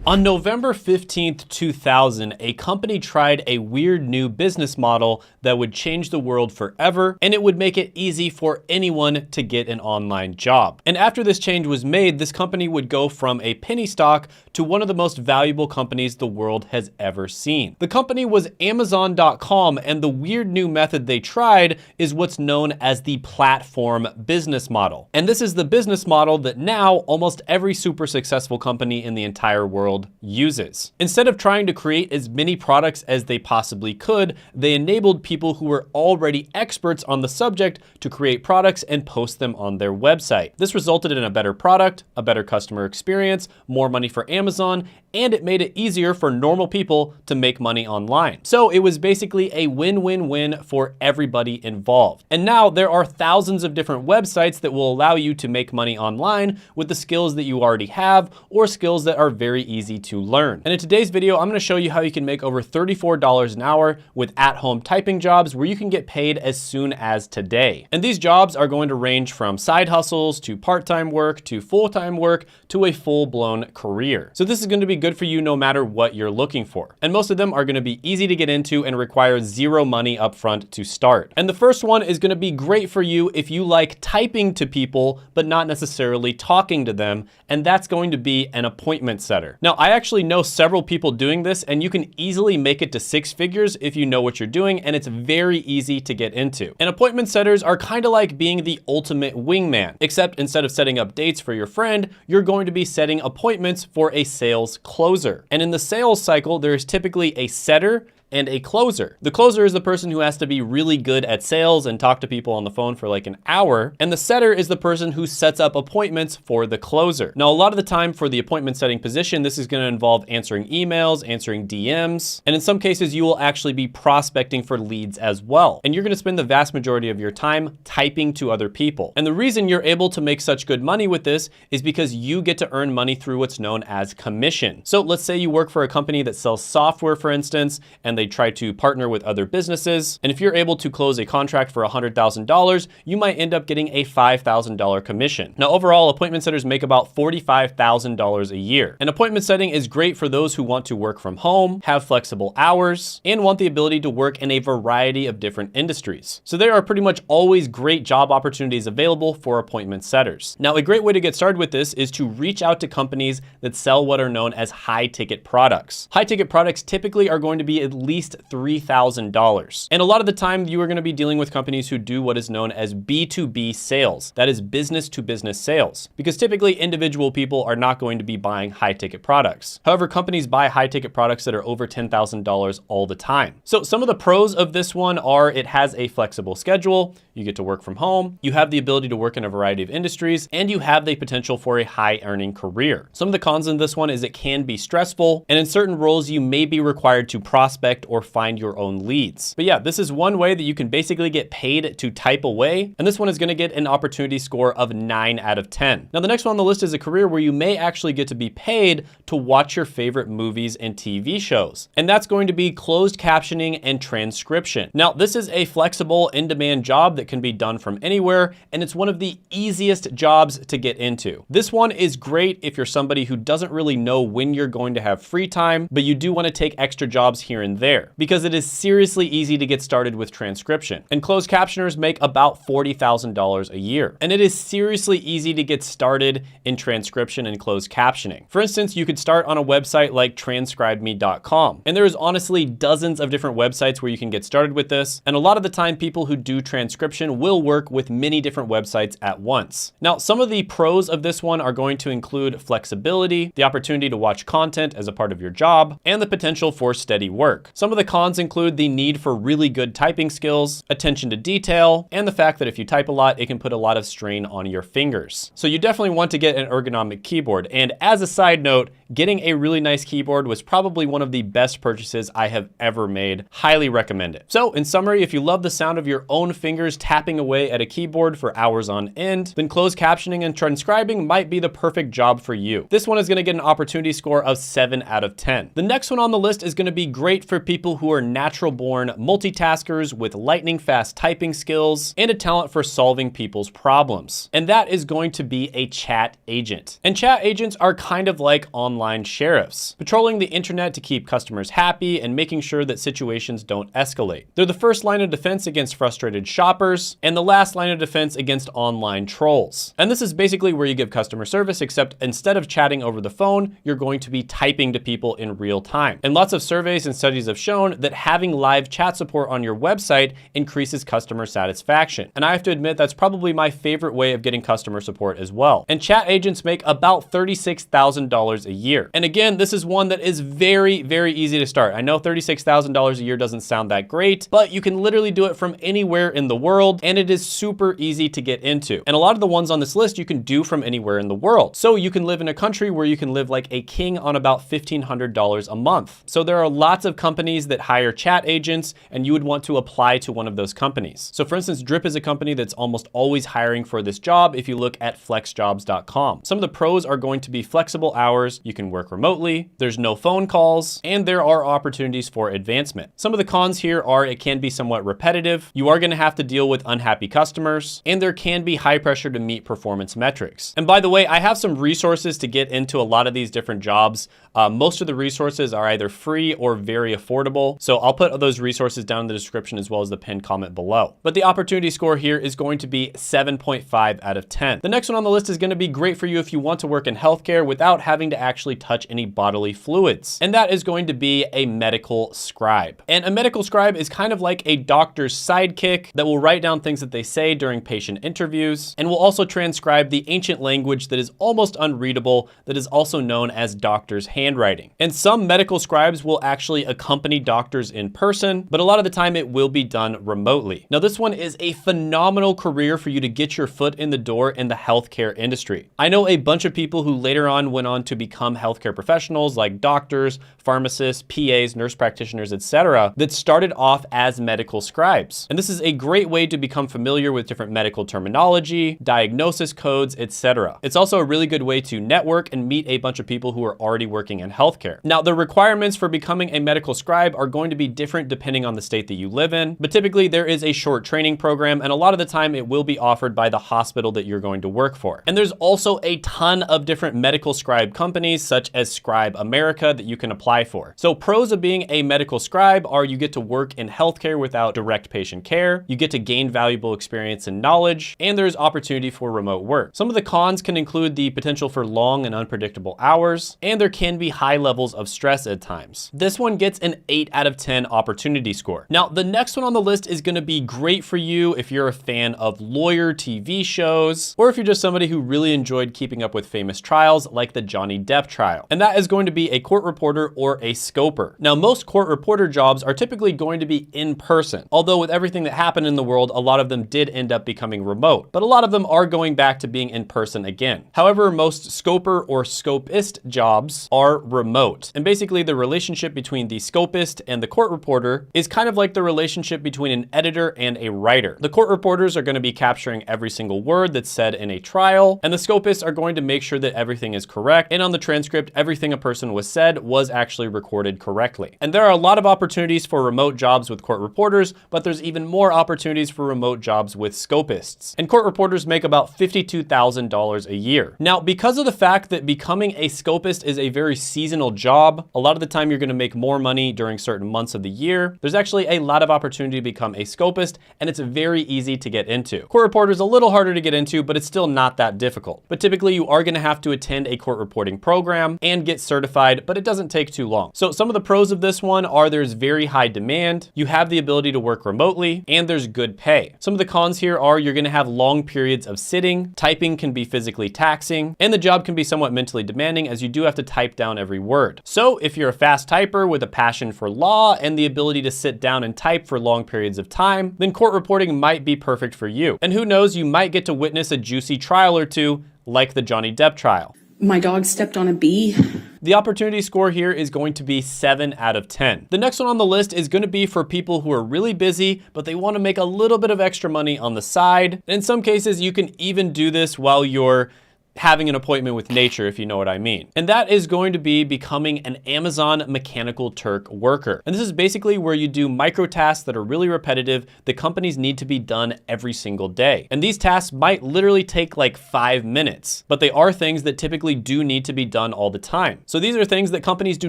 On November 15th, 2000, a company tried a weird new business model that would change the world forever, and it would make it easy for anyone to get an online job. And after this change was made, this company would go from a penny stock to one of the most valuable companies the world has ever seen. The company was Amazon.com, and the weird new method they tried is what's known as the platform business model. And this is the business model that now almost every super successful company in the entire world uses. Instead of trying to create as many products as they possibly could, they enabled people who were already experts on the subject to create products and post them on their website. This resulted in a better product, a better customer experience, more money for Amazon, and it made it easier for normal people to make money online. So it was basically a win-win-win for everybody involved. And now there are thousands of different websites that will allow you to make money online with the skills that you already have or skills that are very easy to learn. And in today's video, I'm going to show you how you can make over $34 an hour with at-home typing jobs where you can get paid as soon as today. And these jobs are going to range from side hustles to part-time work to full-time work to a full-blown career. So this is going to be good for you no matter what you're looking for. And most of them are going to be easy to get into and require zero money upfront to start. And the first one is going to be great for you if you like typing to people, but not necessarily talking to them. And that's going to be an appointment setter. Now, I actually know several people doing this, and you can easily make it to 6 figures if you know what you're doing, and it's very easy to get into. And appointment setters are kind of like being the ultimate wingman, except instead of setting up dates for your friend, you're going to be setting appointments for a sales closer. And in the sales cycle, there is typically a setter and a closer. The closer is the person who has to be really good at sales and talk to people on the phone for like an hour. And the setter is the person who sets up appointments for the closer. Now, a lot of the time for the appointment setting position, this is going to involve answering emails, answering DMs, and in some cases, you will actually be prospecting for leads as well. And you're going to spend the vast majority of your time typing to other people. And the reason you're able to make such good money with this is because you get to earn money through what's known as commission. So let's say you work for a company that sells software, for instance, and they try to partner with other businesses. And if you're able to close a contract for $100,000, you might end up getting a $5,000 commission. Now, overall, appointment setters make about $45,000 a year. And appointment setting is great for those who want to work from home, have flexible hours, and want the ability to work in a variety of different industries. So there are pretty much always great job opportunities available for appointment setters. Now, a great way to get started with this is to reach out to companies that sell what are known as high-ticket products. High-ticket products typically are going to be at least $3,000. And a lot of the time you are going to be dealing with companies who do what is known as B2B sales. That is business to business sales, because typically individual people are not going to be buying high ticket products. However, companies buy high ticket products that are over $10,000 all the time. So some of the pros of this one are it has a flexible schedule. You get to work from home. You have the ability to work in a variety of industries, and you have the potential for a high earning career. Some of the cons in this one is it can be stressful, and in certain roles, you may be required to prospect or find your own leads. But yeah, this is one way that you can basically get paid to type away. And this one is going to get an opportunity score of 9 out of 10. Now, the next one on the list is a career where you may actually get to be paid to watch your favorite movies and TV shows. And that's going to be closed captioning and transcription. Now, this is a flexible in-demand job that can be done from anywhere, and it's one of the easiest jobs to get into. This one is great if you're somebody who doesn't really know when you're going to have free time, but you do want to take extra jobs here and there, because it is seriously easy to get started with transcription. And closed captioners make about $40,000 a year. And it is seriously easy to get started in transcription and closed captioning. For instance, you could start on a website like transcribeme.com. And there's honestly dozens of different websites where you can get started with this. And a lot of the time, people who do transcription will work with many different websites at once. Now, some of the pros of this one are going to include flexibility, the opportunity to watch content as a part of your job, and the potential for steady work. Some of the cons include the need for really good typing skills, attention to detail, and the fact that if you type a lot, it can put a lot of strain on your fingers. So you definitely want to get an ergonomic keyboard. And as a side note, getting a really nice keyboard was probably one of the best purchases I have ever made. Highly recommend it. So in summary, if you love the sound of your own fingers tapping away at a keyboard for hours on end, then closed captioning and transcribing might be the perfect job for you. This one is going to get an opportunity score of 7 out of 10. The next one on the list is going to be great for people who are natural-born multitaskers with lightning-fast typing skills and a talent for solving people's problems. And that is going to be a chat agent. And chat agents are kind of like online sheriffs, patrolling the internet to keep customers happy and making sure that situations don't escalate. They're the first line of defense against frustrated shoppers and the last line of defense against online trolls. And this is basically where you give customer service, except instead of chatting over the phone, you're going to be typing to people in real time. And lots of surveys and studies have shown that having live chat support on your website increases customer satisfaction. And I have to admit, that's probably my favorite way of getting customer support as well. And chat agents make about $36,000 a year. And again, this is one that is very, very easy to start. I know $36,000 a year doesn't sound that great, but you can literally do it from anywhere in the world, and it is super easy to get into. And a lot of the ones on this list you can do from anywhere in the world. So you can live in a country where you can live like a king on about $1,500 a month. So there are lots of companies that hire chat agents, and you would want to apply to one of those companies. So for instance, Drip is a company that's almost always hiring for this job if you look at flexjobs.com. Some of the pros are going to be flexible hours, you can work remotely, there's no phone calls, and there are opportunities for advancement. Some of the cons here are it can be somewhat repetitive, you are going to have to deal with unhappy customers, and there can be high pressure to meet performance metrics. And by the way, I have some resources to get into a lot of these different jobs. Most of the resources are either free or very affordable. So I'll put those resources down in the description as well as the pinned comment below. But the opportunity score here is going to be 7.5 out of 10. The next one on the list is going to be great for you if you want to work in healthcare without having to actually touch any bodily fluids. And that is going to be a medical scribe. And a medical scribe is kind of like a doctor's sidekick that will write down things that they say during patient interviews and will also transcribe the ancient language that is almost unreadable that is also known as doctor's handwriting. And some medical scribes will actually accompany doctors in person, but a lot of the time it will be done remotely. Now this one is a phenomenal career for you to get your foot in the door in the healthcare industry. I know a bunch of people who later on went on to become healthcare professionals like doctors, pharmacists, PAs, nurse practitioners, etc., that started off as medical scribes. And this is a great way to become familiar with different medical terminology, diagnosis codes, etc. It's also a really good way to network and meet a bunch of people who are already working in healthcare. Now, the requirements for becoming a medical scribe are going to be different depending on the state that you live in, but typically there is a short training program, and a lot of the time it will be offered by the hospital that you're going to work for. And there's also a ton of different medical scribe companies such as Scribe America that you can apply for. So pros of being a medical scribe are you get to work in healthcare without direct patient care, you get to gain valuable experience and knowledge, and there's opportunity for remote work. Some of the cons can include the potential for long and unpredictable hours, and there can be high levels of stress at times. This one gets an 8 out of 10 opportunity score. Now, the next one on the list is gonna be great for you if you're a fan of lawyer TV shows, or if you're just somebody who really enjoyed keeping up with famous trials like the Johnny Depp trial. And that is going to be a court reporter or a scoper. Now, most court reporter jobs are typically going to be in person, although with everything that happened in the world, a lot of them did end up becoming remote, but a lot of them are going back to being in person again. However, most scoper or scopist jobs are remote. And basically the relationship between the scopist and the court reporter is kind of like the relationship between an editor and a writer. The court reporters are going to be capturing every single word that's said in a trial, and the scopists are going to make sure that everything is correct, and on the transcript, everything a person was said was actually recorded correctly. And there are a lot of opportunities for remote jobs with court reporters, but there's even more opportunities for remote jobs with scopists. And court reporters make about $52,000 a year. Now, because of the fact that becoming a scopist is a very seasonal job, a lot of the time you're going to make more money during certain months of the year, there's actually a lot of opportunity to become a scopist, and it's very easy to get into. Court reporter is a little harder to get into, but it's still not that difficult. But typically you are going to have to attend a court reporting program and get certified, but it doesn't take too long. So some of the pros of this one are there's very high demand, you have the ability to work remotely, and there's good pay. Some of the cons here are you're going to have long periods of sitting, typing can be physically taxing, and the job can be somewhat mentally demanding as you do have to type down every word. So if you're a fast typer with a passion for law and the ability to sit down and type for long periods of time, then court reporting might be perfect for you. And who knows, you might get to witness a juicy trial or two like the Johnny Depp trial. My dog stepped on a bee. The opportunity score here is going to be 7 out of 10. The next one on the list is going to be for people who are really busy, but they want to make a little bit of extra money on the side. In some cases, you can even do this while you're having an appointment with nature, if you know what I mean. And that is going to be becoming an Amazon Mechanical Turk worker. And this is basically where you do micro tasks that are really repetitive that companies need to be done every single day. And these tasks might literally take like 5 minutes, but they are things that typically do need to be done all the time. So these are things that companies do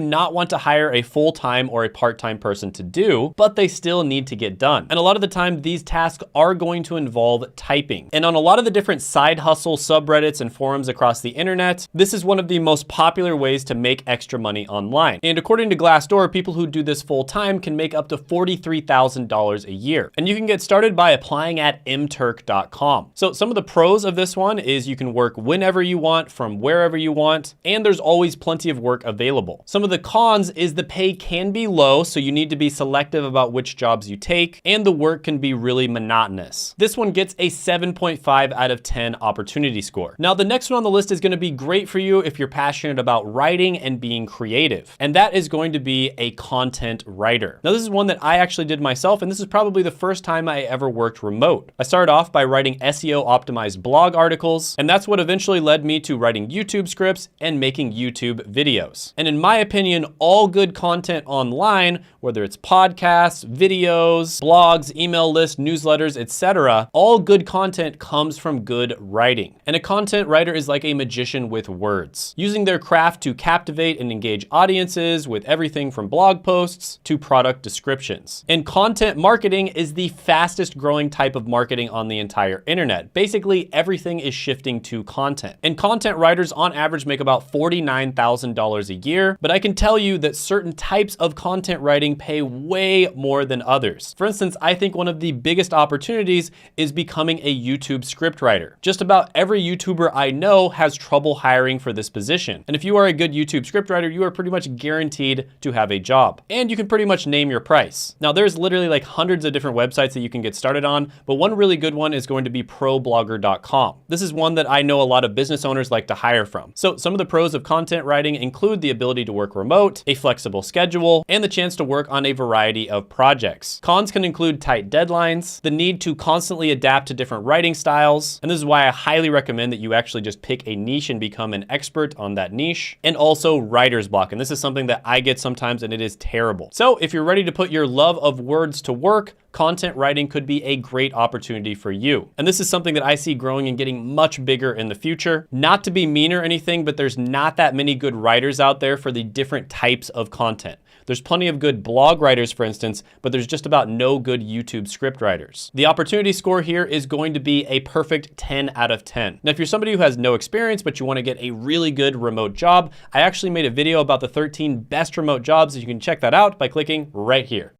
not want to hire a full-time or a part-time person to do, but they still need to get done. And a lot of the time, these tasks are going to involve typing. And on a lot of the different side hustle subreddits and forums across the internet, this is one of the most popular ways to make extra money online. And according to Glassdoor, people who do this full-time can make up to $43,000 a year. And you can get started by applying at mturk.com. So some of the pros of this one is you can work whenever you want, from wherever you want, and there's always plenty of work available. Some of the cons is the pay can be low, so you need to be selective about which jobs you take, and the work can be really monotonous. This one gets a 7.5 out of 10 opportunity score. Now, the next one on the list is going to be great for you if you're passionate about writing and being creative, and that is going to be a content writer. Now, this is one that I actually did myself, and this is probably the first time I ever worked remote. I started off by writing SEO optimized blog articles, and that's what eventually led me to writing YouTube scripts and making YouTube videos. And in my opinion, all good content online, whether it's podcasts, videos, blogs, email lists, newsletters, etc., all good content comes from good writing. And a content writer is like a magician with words, using their craft to captivate and engage audiences with everything from blog posts to product descriptions. And content marketing is the fastest growing type of marketing on the entire internet. Basically, everything is shifting to content. And content writers on average make about $49,000 a year, but I can tell you that certain types of content writing pay way more than others. For instance, I think one of the biggest opportunities is becoming a YouTube scriptwriter. Just about every YouTuber I know has trouble hiring for this position. And if you are a good YouTube scriptwriter, you are pretty much guaranteed to have a job. And you can pretty much name your price. Now, there's literally like hundreds of different websites that you can get started on, but one really good one is going to be problogger.com. This is one that I know a lot of business owners like to hire from. So some of the pros of content writing include the ability to work remote, a flexible schedule, and the chance to work on a variety of projects. Cons can include tight deadlines, the need to constantly adapt to different writing styles, and this is why I highly recommend that you actually just pick a niche and become an expert on that niche, and also writer's block. And this is something that I get sometimes, and it is terrible. So if you're ready to put your love of words to work, content writing could be a great opportunity for you. And this is something that I see growing and getting much bigger in the future. Not to be mean or anything, but there's not that many good writers out there for the different types of content. There's plenty of good blog writers, for instance, but there's just about no good YouTube script writers. The opportunity score here is going to be a perfect 10 out of 10. Now, if you're somebody who has no experience, but you want to get a really good remote job, I actually made a video about the 13 best remote jobs. You can check that out by clicking right here.